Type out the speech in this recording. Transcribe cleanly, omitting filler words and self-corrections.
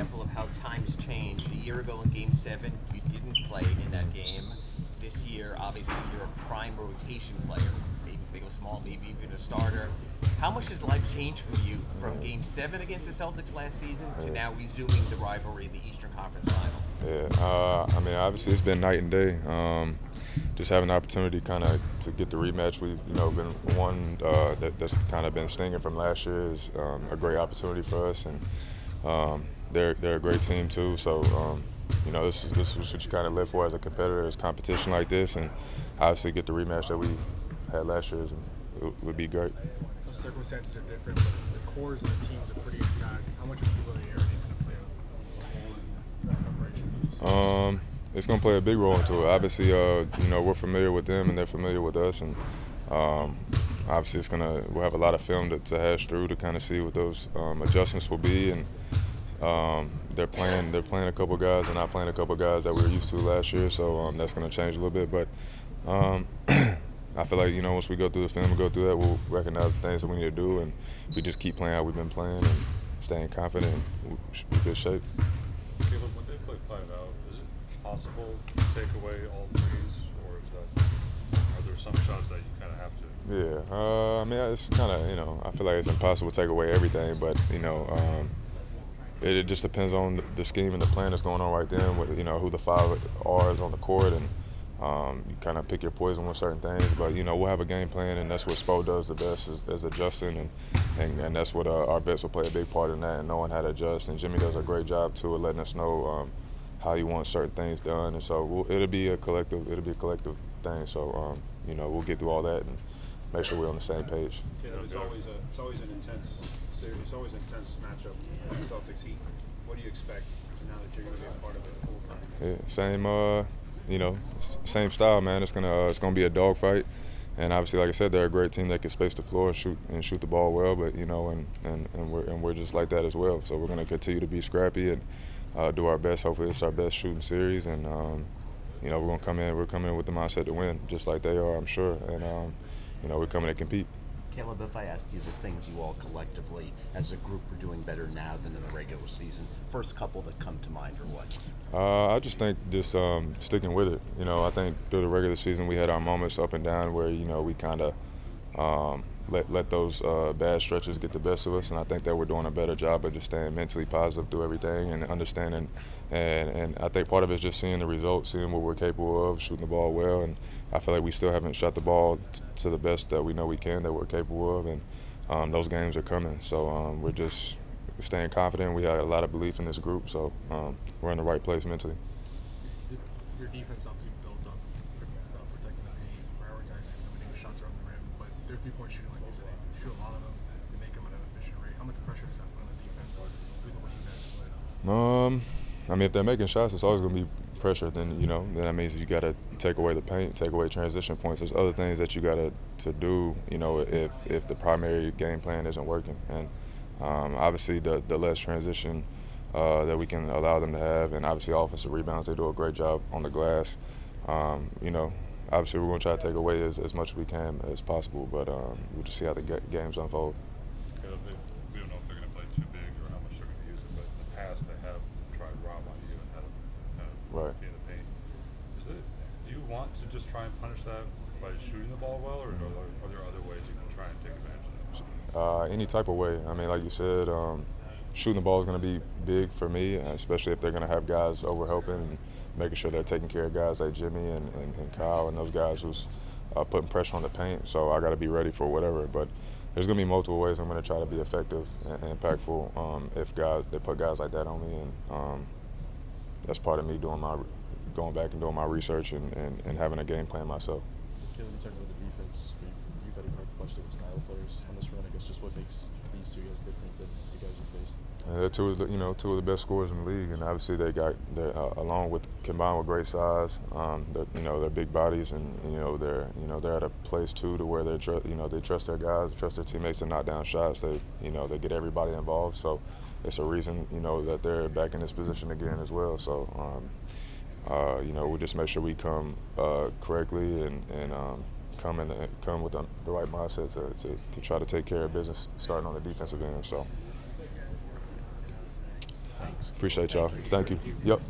example of how times change. A year ago in Game 7, you didn't play in that game. This year, obviously, you're a prime rotation player. Maybe if they go small, maybe even a starter. How much has life changed for you from Game 7 against the Celtics last season to now resuming the rivalry in the Eastern Conference Finals? Yeah, I mean, obviously it's been night and day. Just having the opportunity kind of to get the rematch. We've been one that's kind of been stinging from last year is a great opportunity for us, and they're a great team too. So this is what you kind of live for as a competitor, is competition like this, and obviously get the rematch that we had last year would be great. The circumstances are different, but the cores of the teams are pretty intact. How much is familiarity going to play a role in that preparation? It's going to play a big role into it. Obviously, we're familiar with them and they're familiar with us, and obviously we'll have a lot of film to hash through to kind of see what those adjustments will be, and they're playing a couple guys and not playing a couple guys that we were used to last year, so that's going to change a little bit. But I feel like once we go through the film and go through that, we'll recognize the things that we need to do, and we just keep playing how we've been playing and staying confident, and we should be in good shape. Caleb, when they play 5 out, is it possible to take away all threes, or are there some shots that you kind of have to? Yeah, I mean, it's kind of I feel like it's impossible to take away everything, but it just depends on the scheme and the plan that's going on right then. With who the 5 are is on the court, and you kind of pick your poison with certain things. But we'll have a game plan, and that's what Spo does the best is adjusting, and that's what our vets will play a big part in that, and knowing how to adjust. And Jimmy does a great job too of letting us know how he wants certain things done, and so it'll be a collective thing. So we'll get through all that and make sure we're on the same page. Yeah, it's always an intense series. It's always an intense matchup. Celtics Heat. What do you expect now that you're going to be a part of it full time? Yeah, same style, man. It's gonna be a dogfight, and obviously, like I said, they're a great team that can space the floor and shoot the ball well. But we're just like that as well. So we're gonna continue to be scrappy and do our best. Hopefully, it's our best shooting series, and we're gonna come in. We're coming in with the mindset to win, just like they are, I'm sure. And we're coming to compete. Caleb, if I asked you the things you all collectively as a group are doing better now than in the regular season, first couple that come to mind are what? I just think just sticking with it. I think through the regular season we had our moments up and down where we kind of let those bad stretches get the best of us, and I think that we're doing a better job of just staying mentally positive through everything and understanding. And I think part of it is just seeing the results, seeing what we're capable of, shooting the ball well, and I feel like we still haven't shot the ball to the best that we know we can, that we're capable of, and those games are coming. So we're just staying confident. We have a lot of belief in this group, so we're in the right place mentally. Your defense obviously built up protecting the paint, prioritizing eliminating shots around the rim, but their three-point shooting, like you said, they shoot a lot of them, they make them at an efficient rate. How much pressure does that put on the defense with the way you guys play? I mean, if they're making shots, it's always going to be pressure. Then then that means you got to take away the paint, take away transition points. There's other things that you got to do. If the primary game plan isn't working, and obviously the less transition that we can allow them to have, and obviously offensive rebounds, they do a great job on the glass. Obviously we're going to try to take away as much as we can as possible, but we'll just see how the games unfold. We don't know if they're going to play too big or how much they're going to use it, but in the past they have tried Rob on you and had him kind of be in the paint. Do you want to just try and punish that by shooting the ball well, or are there other ways you can try and take advantage of that? Any type of way. I mean, like you said, shooting the ball is going to be big for me, especially if they're going to have guys over helping and making sure they're taking care of guys like Jimmy and Kyle and those guys who's putting pressure on the paint. So I got to be ready for whatever. But there's going to be multiple ways I'm going to try to be effective and impactful if they put guys like that on me. And that's part of me going back and doing my research and having a game plan myself. Caleb, in terms of the defense, you've had a hard question with style players on this run. I guess just what makes these two guys different than the guys you faced? They're two of the best scorers in the league, and obviously they're combined with great size. They're big bodies, and they're at a place too to where they trust their guys, trust their teammates to knock down shots. They get everybody involved, so it's a reason that they're back in this position again as well. So we'll just make sure we come correctly and come with the right mindset to try to take care of business, starting on the defensive end. So. Thanks. Appreciate y'all. Thank you. Yep.